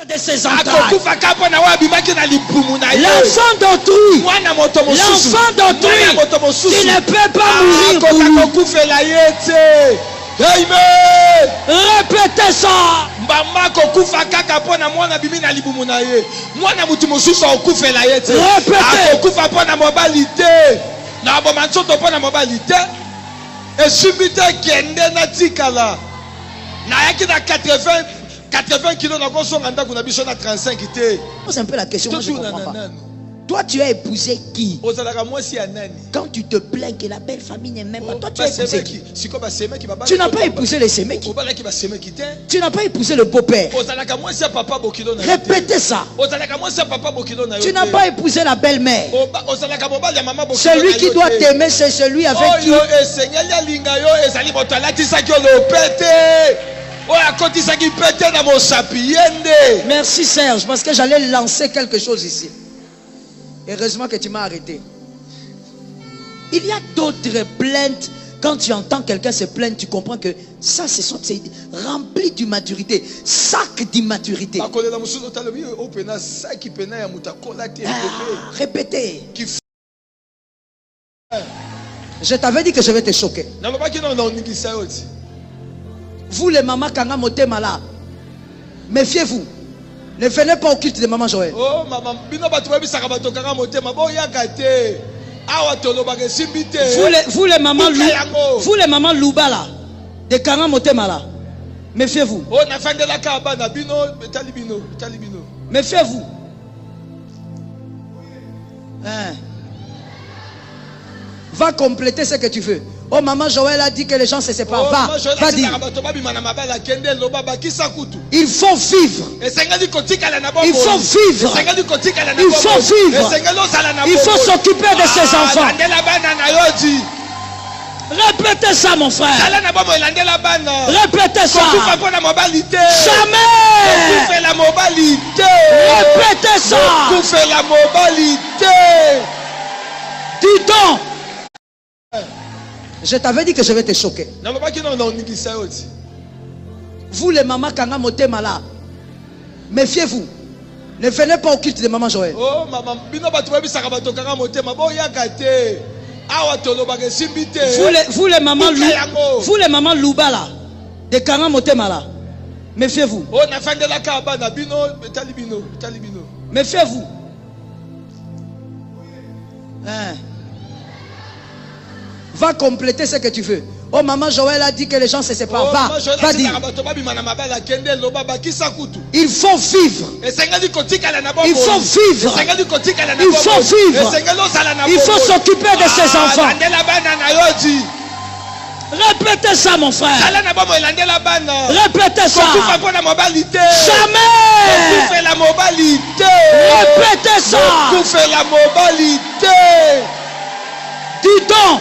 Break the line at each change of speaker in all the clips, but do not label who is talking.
de ses entrailles.
L'enfant d'autrui
qui ne peut pas mourir pour lui. Répétez ça.
Répétez. 80 kilos, c'est un peu la question. Moi, je ne comprends pas. Toi, tu as épousé qui? Quand tu te plains que la belle famille n'est même pas. Toi, tu as épousé qui? Tu n'as pas épousé les Séméki. Tu n'as pas épousé le beau-père. Répétez ça. Tu n'as pas épousé la belle-mère. Celui qui doit t'aimer, c'est celui avec qui. Merci Serge, parce que j'allais lancer quelque chose ici. Heureusement que tu m'as arrêté. Il y a d'autres plaintes. Quand tu entends quelqu'un se plaindre, tu comprends que ça, c'est rempli d'immaturité. Sac d'immaturité. Répétez. Je t'avais dit que je vais te choquer. Vous les mamans Kanga Motema là, méfiez-vous. Ne venez pas au culte de maman Joël.
Oh maman,
vous les mamans Louba là, de Kanga Motema là, méfiez-vous. Méfiez-vous. Hein. Va compléter ce que tu veux. Oh, maman Joël a dit que les gens se séparent. Va dire. Il faut vivre. Il faut vivre. Il faut vivre. Il faut s'occuper de ses enfants. Répétez ça, mon frère. Répétez ça. Jamais. Répétez ça. Dis donc. Je t'avais dit que je vais te choquer. Vous les mamans Kanga Motema là, méfiez-vous. Ne venez pas au culte de maman Joël.
Oh maman,
vous les mamans Louba là, de Kanga Motema là, méfiez-vous. Méfiez-vous. Hein. Va compléter ce que tu veux. Oh, maman Joël a dit que les gens se séparent. Va dire. Il faut vivre. Il faut vivre. Il faut vivre. Il faut s'occuper de ses enfants. Répétez ça, mon frère. Répétez ça. Jamais. Répétez ça. Dis donc.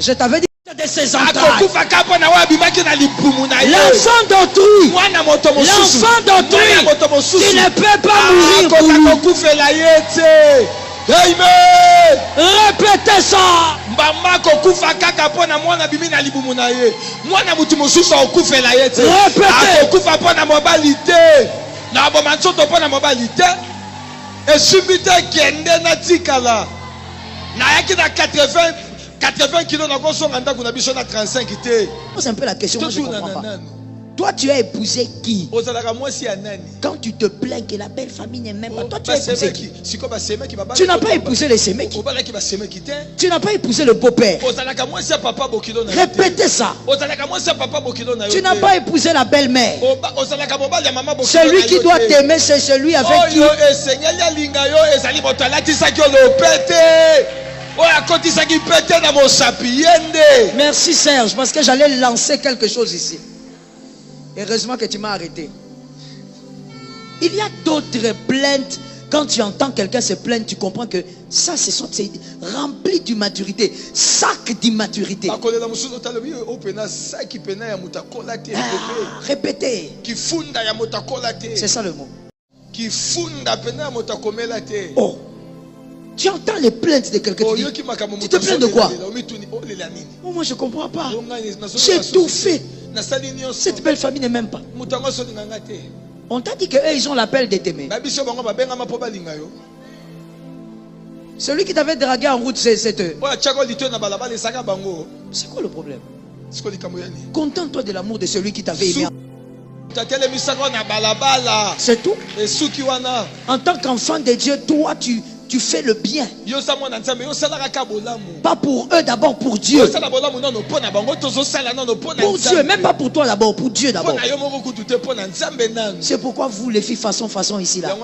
Je t'avais dit de ses entrailles. L'enfant d'autrui qui ne peut pas mourir pour lui. Répétez ça.
Répétez. 80 kilos,
c'est un peu la question. Moi, je ne comprends pas. Toi, tu as épousé qui? Quand tu te plains que la belle famille n'est même pas. Toi, tu as épousé qui? Tu n'as pas épousé les Séméki. Tu n'as pas épousé le beau-père. Répétez ça. Tu n'as pas épousé la belle-mère. Celui qui doit t'aimer, c'est celui avec qui. Merci Serge, parce que j'allais lancer quelque chose ici. Heureusement que tu m'as arrêté. Il y a d'autres plaintes. Quand tu entends quelqu'un se plaindre, tu comprends que ça, c'est rempli d'immaturité. Sac d'immaturité. Répétez. C'est ça le mot. Oh. Tu entends les plaintes de quelqu'un. Tu te plains de quoi? Oh, moi je ne comprends pas. J'ai tout fait. Cette belle famille n'est même pas. On t'a dit qu'eux, ils ont l'appel de t'aimer. Celui qui t'avait dragué en route, c'est eux. C'est quoi le problème? Contente-toi de l'amour de celui qui t'avait aimé. C'est tout. En tant qu'enfant de Dieu, toi, tu fais le bien. Pas pour eux, d'abord pour Dieu. Pour Dieu, même pas pour toi d'abord, pour Dieu d'abord. C'est pourquoi vous, les filles, façon ici là.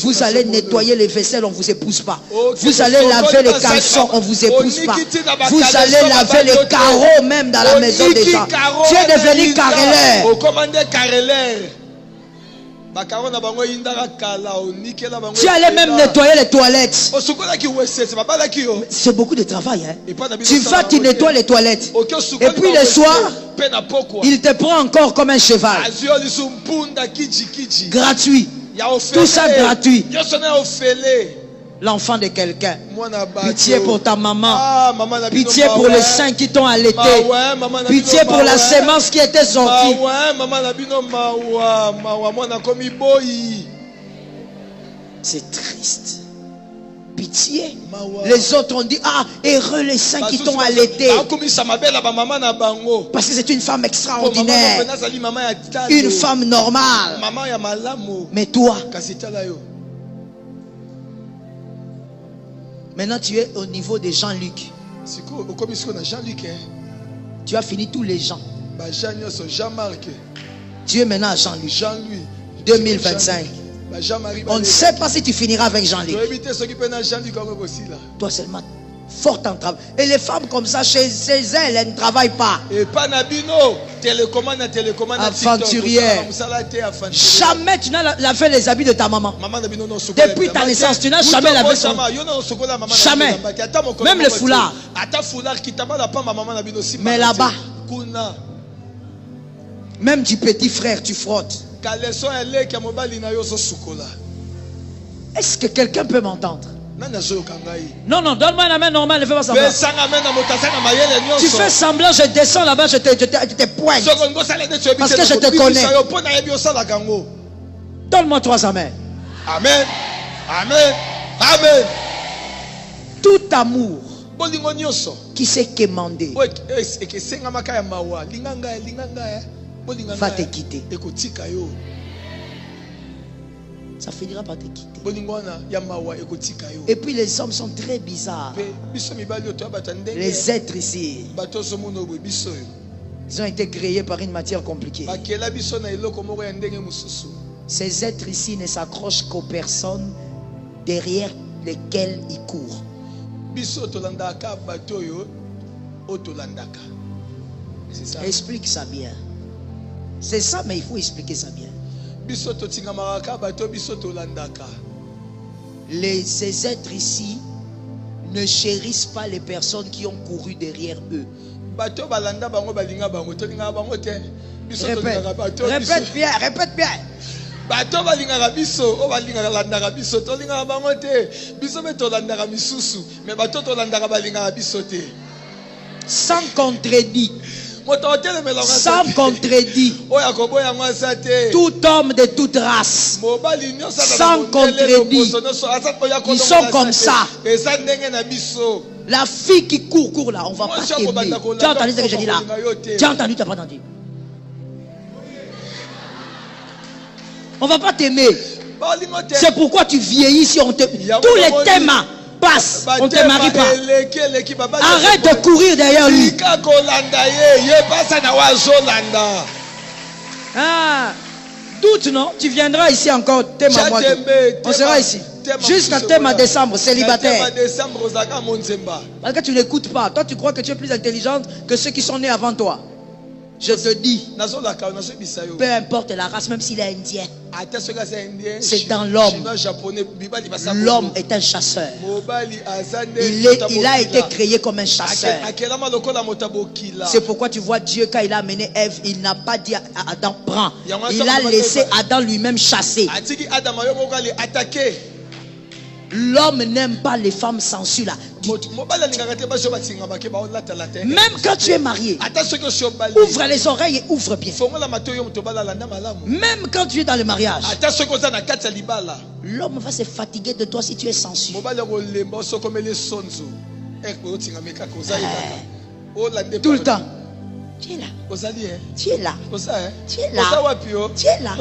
Vous allez nettoyer les vaisselles, on ne vous épouse pas. Vous allez laver les caleçons, on ne vous épouse pas. Vous allez laver les carreaux même dans la maison des gens. Tu es devenu carreleur. Tu allais même nettoyer les toilettes. C'est beaucoup de travail. Hein? Tu vas, tu nettoies les toilettes. Et puis le soir, il te prend encore comme un cheval. Gratuit. Tout ça gratuit. L'enfant de quelqu'un. Pitié pour ta maman. Pitié pour les seins qui t'ont allaité. Pitié pour la sémence qui était sortie. C'est triste. Pitié. Les autres ont dit, ah, heureux les seins qui t'ont allaité. Parce que c'est une femme extraordinaire. Une femme normale. Mais toi, maintenant, tu es au niveau de Jean-Luc. Tu as fini tous les gens. Tu es maintenant à Jean-Luc. 2025. On ne sait pas si tu finiras avec Jean-Luc. Toi seulement, fort en travail. Et les femmes comme ça, chez elles ne travaillent pas. Aventurière. Jamais tu n'as lavé les habits de ta maman. Depuis ta naissance, tu n'as jamais lavé son. Jamais. Même le foulard. Mais là-bas, même du petit frère, tu frottes. Est-ce que quelqu'un peut m'entendre? Non, donne-moi une main normale, ne fais pas semblant. Tu fais semblant, je descends là-bas, je te poigne. Parce que je te connais. Donne-moi 3 amens.
Amen. Amen. Amen.
Tout amour qui s'est quémandé va te quitter. Ça finira par te quitter. Et puis les hommes sont très bizarres. Les êtres ici, ils ont été créés par une matière compliquée. Ces êtres ici ne s'accrochent qu'aux personnes derrière lesquelles ils courent. Explique ça bien. C'est ça, mais il faut expliquer ça bien. Ces êtres ici ne chérissent pas les personnes qui ont couru derrière eux. Répète bien, répète bien. Sans contredit. Sans contredit. Tout homme de toute race. Sans contredit. Ils sont comme ça. La fille qui court là, on va pas t'aimer. Tu as entendu ce que je dis là? Tu as entendu, tu n'as pas entendu? On va pas t'aimer. C'est pourquoi tu vieillis si on te... Tous les thèmes passent, on ne te marie pas. Arrête de courir derrière lui. Ah, doute non? Tu viendras ici encore, thème à moi. On sera ici. Jusqu'à thème à décembre, célibataire. Parce que tu n'écoutes pas. Toi, tu crois que tu es plus intelligente que ceux qui sont nés avant toi. Je te dis, peu importe la race, même s'il est indien, c'est dans l'homme. L'homme est un chasseur. Il a été créé comme un chasseur. C'est pourquoi tu vois Dieu, quand il a amené Ève, il n'a pas dit à Adam, prends. Il a laissé Adam lui-même chasser. L'homme n'aime pas les femmes sensues là. Même quand tu es marié, ouvre les oreilles et ouvre bien. Même quand tu es dans le mariage, l'homme va se fatiguer de toi si tu es sensu. Tout le temps. Tu es là. Tu es là. Tu es là. Tu es là.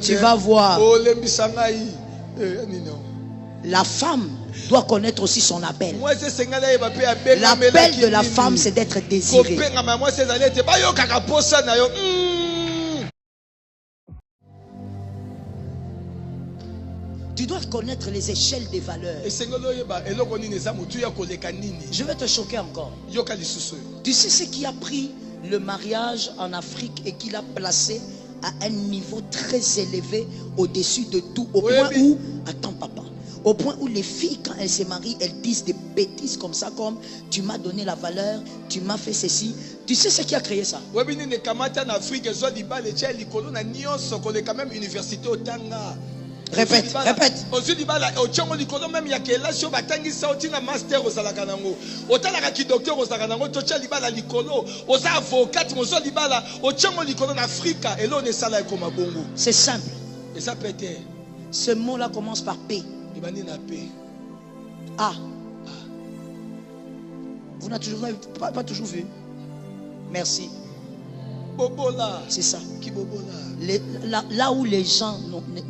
Tu vas voir. La femme doit connaître aussi son appel. L'appel de la femme, c'est d'être désirée. Tu dois connaître les échelles des valeurs. Je vais te choquer encore. Tu sais ce qui a pris le mariage en Afrique et qui l'a placé à un niveau très élevé au-dessus de tout, au point où, attends papa, au point où les filles quand elles se marient, elles disent des bêtises comme ça, comme tu m'as donné la valeur, tu m'as fait ceci. Tu sais ce qui a créé ça? Répète, répète. C'est simple. Ce mot-là commence par P. A. Vous n'avez toujours pas toujours vu. Merci. C'est ça. Là où les gens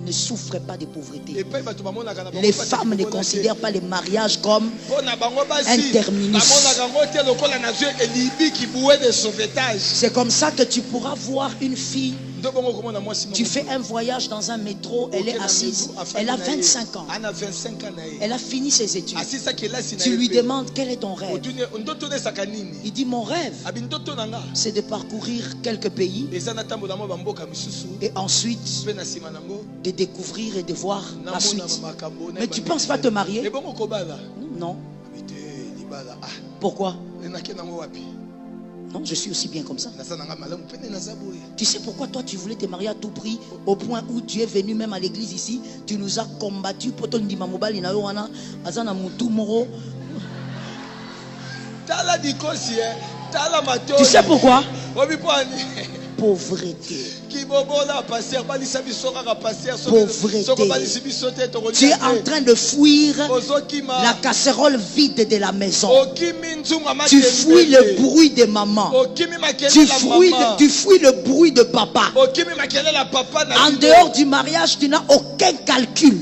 ne souffrent pas de pauvreté. Les femmes ne considèrent pas les mariages comme un terminus. C'est comme ça que tu pourras voir une fille. Tu fais un voyage dans un métro, elle est assise, elle a 25 ans. Elle a fini ses études. Tu lui demandes quel est ton rêve. Il dit mon rêve, c'est de parcourir quelques pays et ensuite de découvrir et de voir la suite. Mais tu ne penses pas te marier? Non. Pourquoi? Non, je suis aussi bien comme ça. Tu sais pourquoi toi tu voulais te marier à tout prix, au point où tu es venu même à l'église ici, tu nous as combattu pour ton dimamobali na yoana azana mutu moro. Tu sais pourquoi? Pauvreté. Pauvreté. Tu es en train de fuir la casserole vide de la maison. Tu fuis le bruit de maman. Tu fuis le bruit de papa. En dehors du mariage, tu n'as aucun calcul.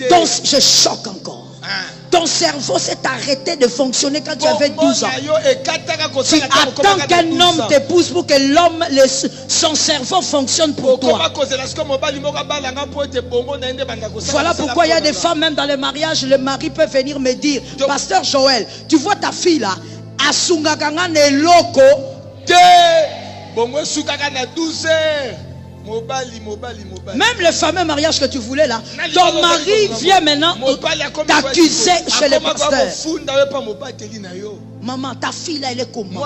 Donc je choque encore. Ton cerveau s'est arrêté de fonctionner quand tu avais 12 ans. Tu attends qu'un homme t'épouse pour que l'homme, son cerveau fonctionne pour toi. Voilà pourquoi il y a des femmes, même dans les mariages, le mari peut venir me dire, Pasteur Joël, tu vois ta fille là, Asungakanga ne loko te bongo sukaka na 12 heures. Même le fameux mariage que tu voulais là, ton mari vient maintenant t'accuser chez les pasteurs. Maman, ta fille là, elle est comment?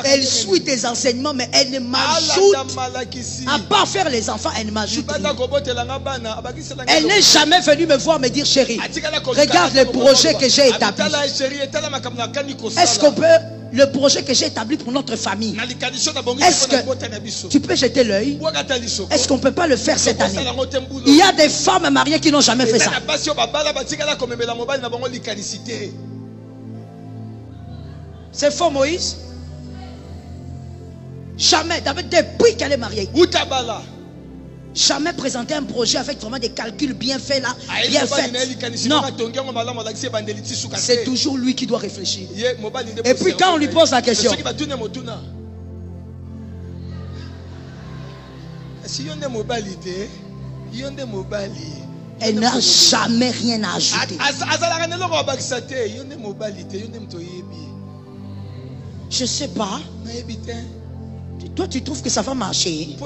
Elle suit tes enseignements, mais elle ne m'ajoute, à part faire les enfants, elle ne m'ajoute rien. Elle n'est jamais venue me voir me dire, chérie, regarde le projet que j'ai établi. Est-ce qu'on peut, le projet que j'ai établi pour notre famille, est-ce que tu peux jeter l'œil? Est-ce qu'on ne peut pas le faire cette année? Il y a des femmes mariées qui n'ont jamais fait ça. C'est faux, Moïse. Jamais, depuis qu'elle est mariée, jamais présenter un projet avec vraiment des calculs bien faits là, bien faits. Non. C'est toujours lui qui doit réfléchir. Et puis quand on lui pose la question, elle n'a jamais rien à ajouter. Je sais pas. Toi, tu trouves que ça va marcher?